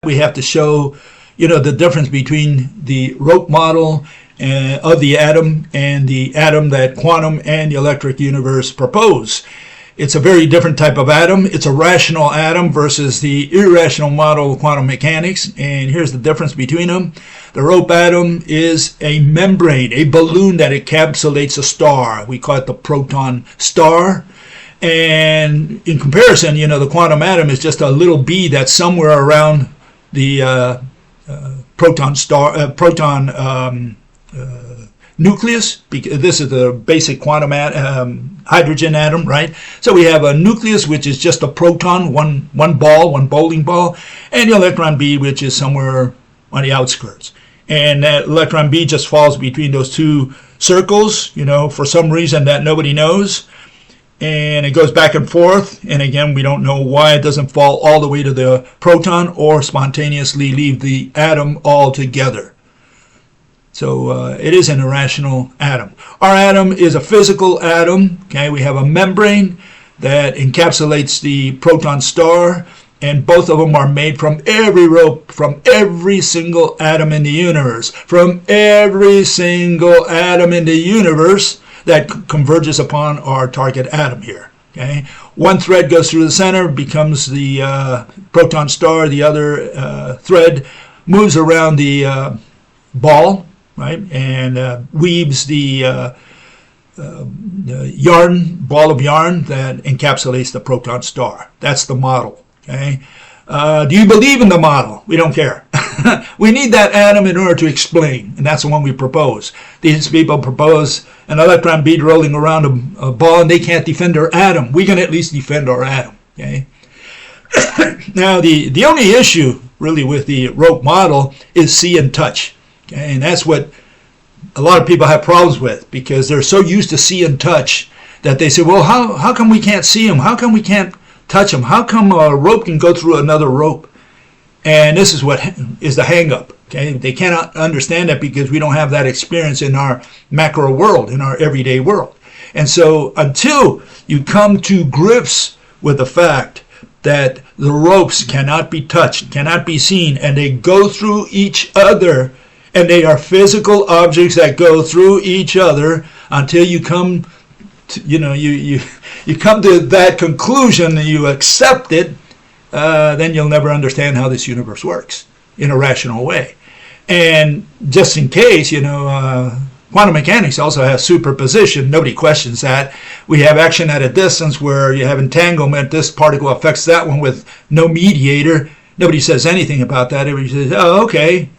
we have to show, the difference between the rope model of the atom and the atom that quantum and the electric universe propose. It's a very different type of atom. It's a rational atom versus the irrational model of quantum mechanics. And here's the difference between them. The rope atom is a membrane, a balloon that encapsulates a star. We call it the proton star. And in comparison, the quantum atom is just a little bead that's somewhere around the proton nucleus. Because this is the basic quantum hydrogen atom, right? So we have a nucleus, which is just a proton, one bowling ball, and the electron bead, which is somewhere on the outskirts. And that electron bead just falls between those two circles, for some reason that nobody knows. And it goes back and forth, and again, we don't know why it doesn't fall all the way to the proton or spontaneously leave the atom altogether. So it is an irrational atom. Our atom is a physical atom. Okay, we have a membrane that encapsulates the proton star, and both of them are made from every rope, from every single atom in the universe, from every single atom in the universe that converges upon our target atom here. Okay, one thread goes through the center, becomes the proton star. The other thread moves around the ball, right, and weaves the ball of yarn that encapsulates the proton star. That's the model. Okay, do you believe in the model? We don't care. We need that atom in order to explain, and that's the one we propose. These people propose an electron bead rolling around a ball, and they can't defend their atom. We can at least defend our atom. Okay. Now, the only issue really with the rope model is see and touch. Okay, and that's what a lot of people have problems with, because they're so used to see and touch that they say, well, how come we can't see them? How come we can't touch them? How come a rope can go through another rope? And this is what is the hang-up. Okay, they cannot understand that because we don't have that experience in our macro world, in our everyday world. And so until you come to grips with the fact that the ropes cannot be touched, cannot be seen, and they go through each other, and they are physical objects that go through each other, until you come to, you come to that conclusion and you accept it, then you'll never understand how this universe works in a rational way. And just in case, quantum mechanics also has superposition. Nobody questions that. We have action at a distance where you have entanglement. This particle affects that one with no mediator. Nobody says anything about that. Everybody says, oh, okay.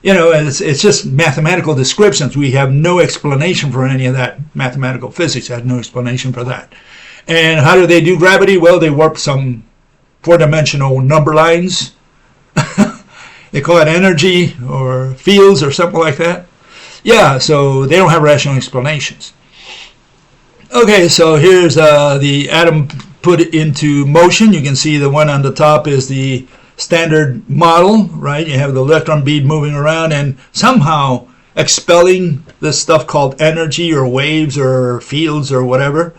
It's just mathematical descriptions. We have no explanation for any of that. Mathematical physics has no explanation for that. And how do they do gravity? Well, they warp some four-dimensional number lines. They call it energy or fields or something like that. Yeah, so they don't have rational explanations. Okay, so here's the atom put into motion. You can see the one on the top is the standard model, right? You have the electron bead moving around and somehow expelling this stuff called energy or waves or fields or whatever.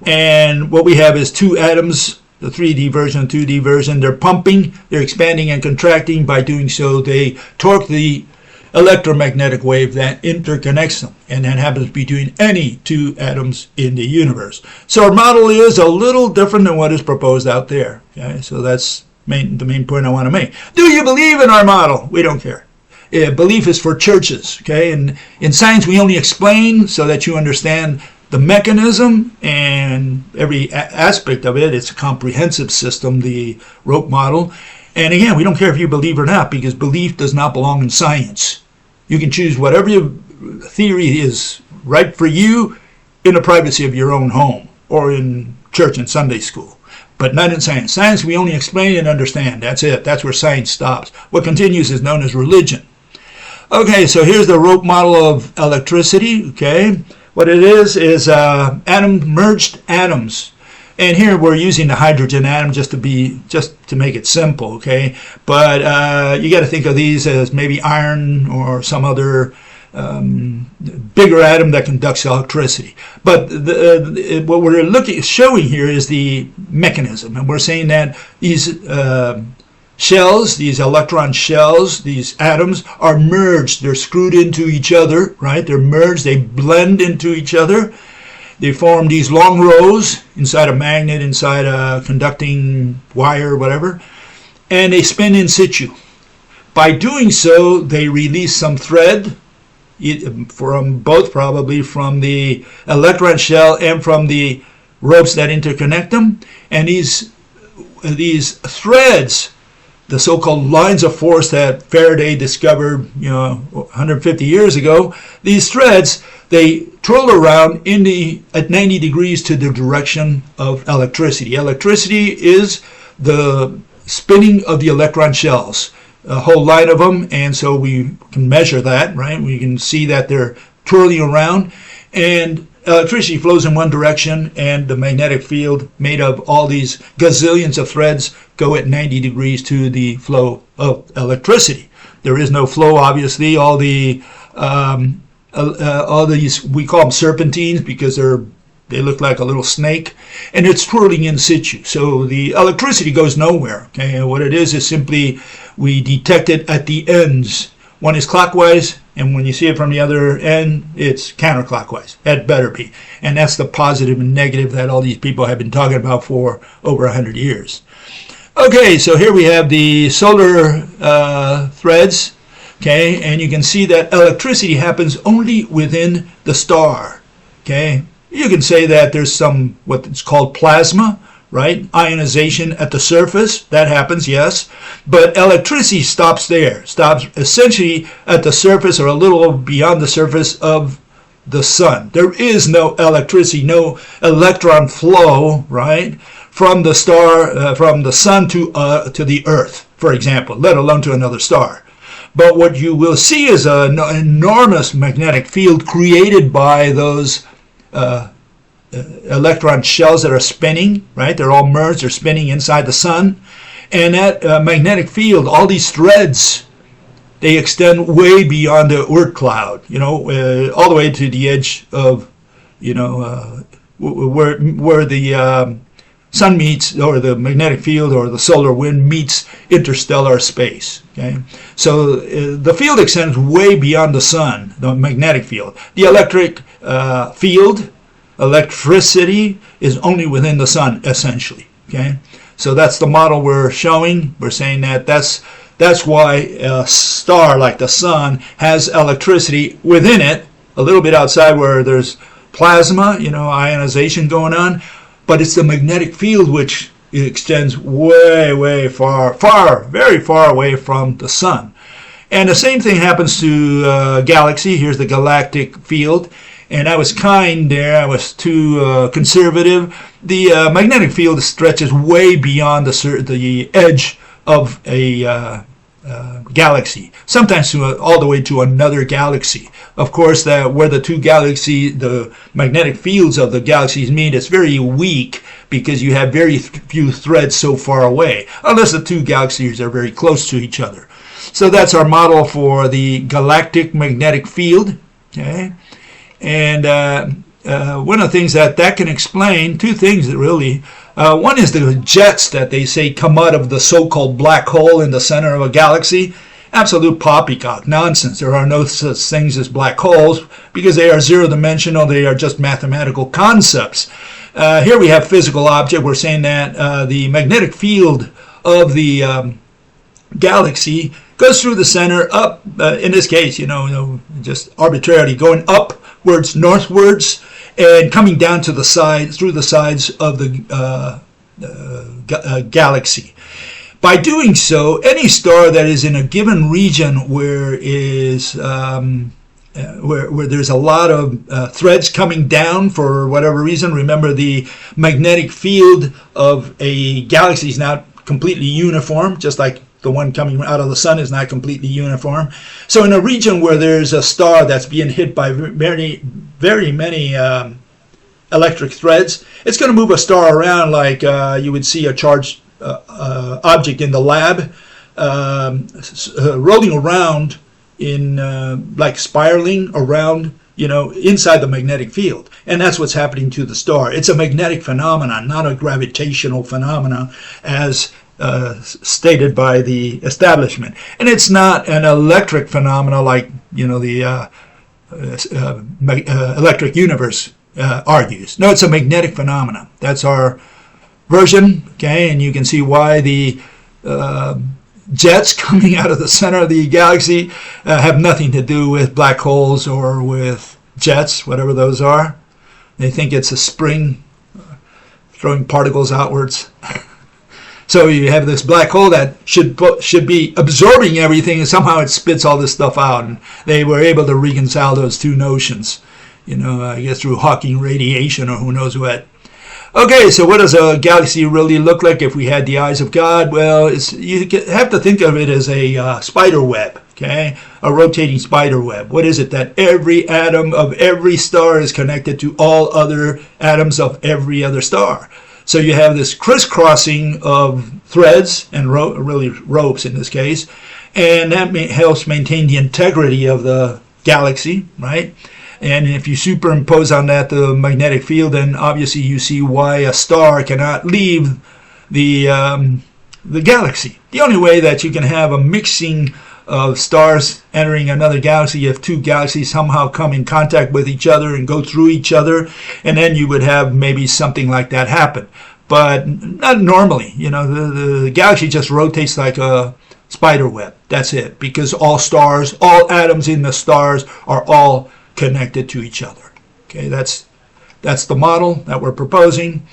And what we have is two atoms, the 3D version and 2D version. They're pumping, they're expanding and contracting. By doing so, they torque the electromagnetic wave that interconnects them, and that happens between any two atoms in the universe. So our model is a little different than what is proposed out there. Okay, so that's the main point I want to make. Do you believe in our model? We don't care. Belief is for churches. Okay, and in science we only explain so that you understand the mechanism and every aspect of it. It's a comprehensive system, the rope model. And again, we don't care if you believe or not, because belief does not belong in science. You can choose whatever your theory is right for you in the privacy of your own home or in church and Sunday school, but not in science. Science, we only explain and understand. That's it. That's where science stops. What continues is known as religion. Okay, so here's the rope model of electricity. Okay, what it is merged atoms. And here we're using the hydrogen atom just to make it simple, okay? But you got to think of these as maybe iron or some other bigger atom that conducts electricity. But what we're showing here is the mechanism, and we're saying that these shells, these electron shells, these atoms are merged. They're screwed into each other, right? They're merged. They blend into each other. They form these long rows inside a magnet, inside a conducting wire, whatever, and they spin in situ. By doing so, they release some thread from both, probably from the electron shell and from the ropes that interconnect them. And these threads, the so-called lines of force that Faraday discovered, 150 years ago, these threads, they twirl around at 90 degrees to the direction of electricity. Electricity is the spinning of the electron shells, a whole line of them, and so we can measure that, right? We can see that they're twirling around, and electricity flows in one direction, and the magnetic field made of all these gazillions of threads go at 90 degrees to the flow of electricity. There is no flow, obviously. All these, we call them serpentines because they look like a little snake, and it's twirling in situ. So the electricity goes nowhere. Okay, and what it is simply we detect it at the ends. One is clockwise, and when you see it from the other end, it's counterclockwise. That better be. And that's the positive and negative that all these people have been talking about for over 100 years. Okay, so here we have the solar threads. Okay, and you can see that electricity happens only within the star. Okay, you can say that there's some what's called plasma, right? Ionization at the surface, that happens, yes. But electricity stops there, stops essentially at the surface or a little beyond the surface of the sun. There is no electricity, no electron flow, right, from the star, from the sun to the earth, for example, let alone to another star. But what you will see is an enormous magnetic field created by those electron shells that are spinning, right? They're all merged, they're spinning inside the sun. And that magnetic field, all these threads, they extend way beyond the Oort cloud, all the way to the edge of, where the sun meets, or the magnetic field or the solar wind meets interstellar space. Okay, so the field extends way beyond the sun, the magnetic field. The electric field, electricity, is only within the sun, essentially. Okay, so that's the model we're showing. We're saying that that's why a star like the sun has electricity within it, a little bit outside where there's plasma, ionization going on. But it's the magnetic field which extends way, way far, very far away from the sun. And the same thing happens to a galaxy. Here's the galactic field. And I was kind there. I was too conservative. The magnetic field stretches way beyond the edge of a galaxy, sometimes all the way to another galaxy. Of course, where the two galaxies, the magnetic fields of the galaxies meet, it's very weak because you have very few threads so far away, unless the two galaxies are very close to each other. So that's our model for the galactic magnetic field. Okay, and one of the things that can explain, two things really. One is the jets that they say come out of the so-called black hole in the center of a galaxy. Absolute poppycock, nonsense. There are no such things as black holes because they are zero-dimensional. They are just mathematical concepts. Here we have physical object. We're saying that the magnetic field of the galaxy goes through the center up, in this case, just arbitrarily going upwards, northwards, and coming down to the side, through the sides of the galaxy. By doing so, any star that is in a given region where there's a lot of threads coming down for whatever reason, remember the magnetic field of a galaxy is not completely uniform, just like the one coming out of the sun is not completely uniform. So in a region where there's a star that's being hit by very, very many electric threads, it's going to move a star around like you would see a charged object in the lab, rolling around in like spiraling around, inside the magnetic field. And that's what's happening to the star. It's a magnetic phenomenon, not a gravitational phenomenon, as stated by the establishment. And it's not an electric phenomena like, the electric universe argues. No, it's a magnetic phenomena. That's our version, okay? And you can see why the jets coming out of the center of the galaxy have nothing to do with black holes or with jets, whatever those are. They think it's a spring throwing particles outwards. So you have this black hole that should be absorbing everything, and somehow it spits all this stuff out. And they were able to reconcile those two notions, I guess through Hawking radiation or who knows what. Okay, so what does a galaxy really look like if we had the eyes of God? Well, you have to think of it as a spider web, okay? A rotating spider web. What is it? That every atom of every star is connected to all other atoms of every other star. So you have this crisscrossing of threads and really ropes in this case, and that helps maintain the integrity of the galaxy, right? And if you superimpose on that the magnetic field, then obviously you see why a star cannot leave the galaxy. The only way that you can have a mixing of stars entering another galaxy if two galaxies somehow come in contact with each other and go through each other, and then you would have maybe something like that happen. But not normally. The galaxy just rotates like a spider web. That's it. Because all atoms in the stars are all connected to each other. Okay, that's the model that we're proposing.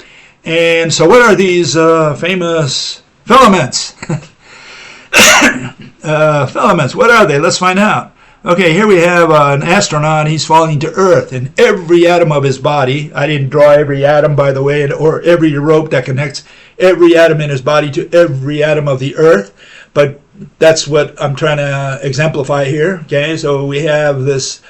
And so what are these famous filaments? Filaments, what are they? Let's find out. Okay, here we have an astronaut. He's falling to Earth, and every atom of his body, I didn't draw every atom, by the way, or every rope that connects every atom in his body to every atom of the Earth, but that's what I'm trying to exemplify here. Okay, so we have this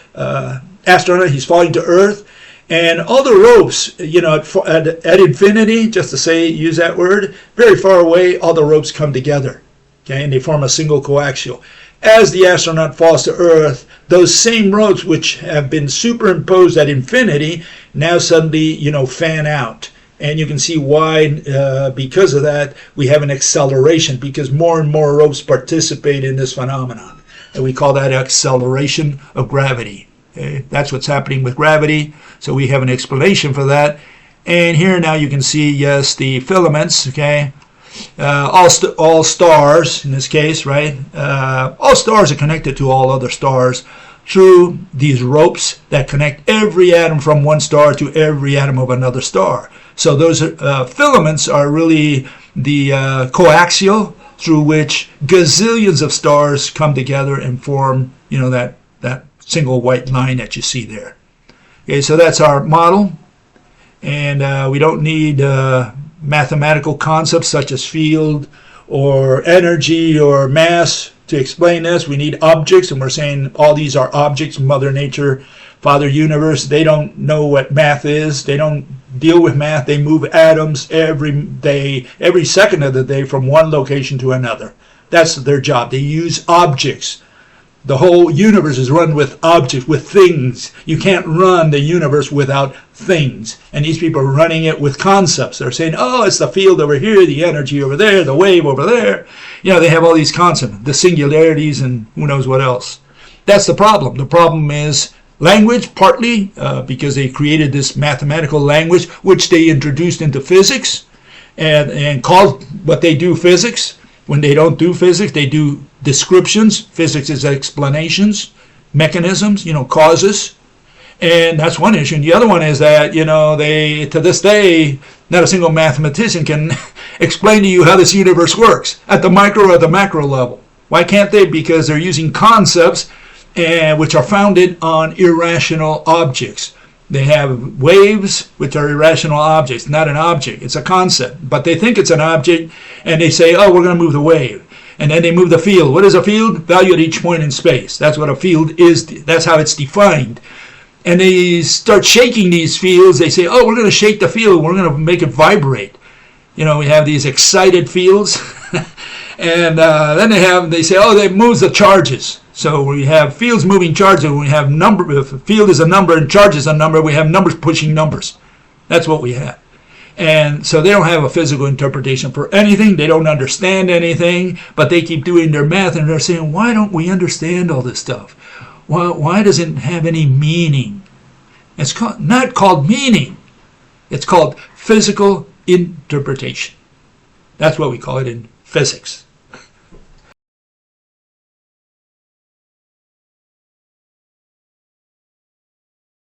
astronaut. He's falling to Earth, and all the ropes, at infinity, just to use that word, very far away, all the ropes come together. Okay, and they form a single coaxial. As the astronaut falls to Earth, those same ropes which have been superimposed at infinity now suddenly, fan out. And you can see why, because of that, we have an acceleration, because more and more ropes participate in this phenomenon. And we call that acceleration of gravity. Okay? That's what's happening with gravity. So we have an explanation for that. And here now you can see, yes, the filaments, okay? All stars, in this case, right? All stars are connected to all other stars through these ropes that connect every atom from one star to every atom of another star. So those filaments are really the coaxial through which gazillions of stars come together and form, that single white line that you see there. Okay, so that's our model, and we don't need mathematical concepts such as field or energy or mass to explain this. We need objects, and we're saying all these are objects. Mother Nature, Father Universe, they don't know what math is. They don't deal with math. They move atoms every day, every second of the day from one location to another. That's their job. They use objects. The whole universe is run with objects, with things. You can't run the universe without things. And these people are running it with concepts. They're saying, oh, it's the field over here, the energy over there, the wave over there. They have all these concepts, the singularities and who knows what else. That's the problem. The problem is language, partly because they created this mathematical language, which they introduced into physics and called what they do physics. When they don't do physics, they do descriptions. Physics is explanations, mechanisms, causes. And that's one issue. And the other one is that, they, to this day, not a single mathematician can explain to you how this universe works at the micro or the macro level. Why can't they? Because they're using concepts which are founded on irrational objects. They have waves, which are irrational objects, not an object. It's a concept. But they think it's an object, and they say, oh, we're going to move the wave. And then they move the field. What is a field? Value at each point in space. That's what a field is. That's how it's defined. And they start shaking these fields. They say, oh, we're going to shake the field. We're going to make it vibrate. We have these excited fields. And then they say, oh, that moves the charges. So we have fields moving charges. We have number. If a field is a number and charge is a number, we have numbers pushing numbers. That's what we have. And so they don't have a physical interpretation for anything. They don't understand anything, but they keep doing their math, and they're saying, why don't we understand all this stuff? Why does it have any meaning? It's not called meaning. It's called physical interpretation. That's what we call it in physics.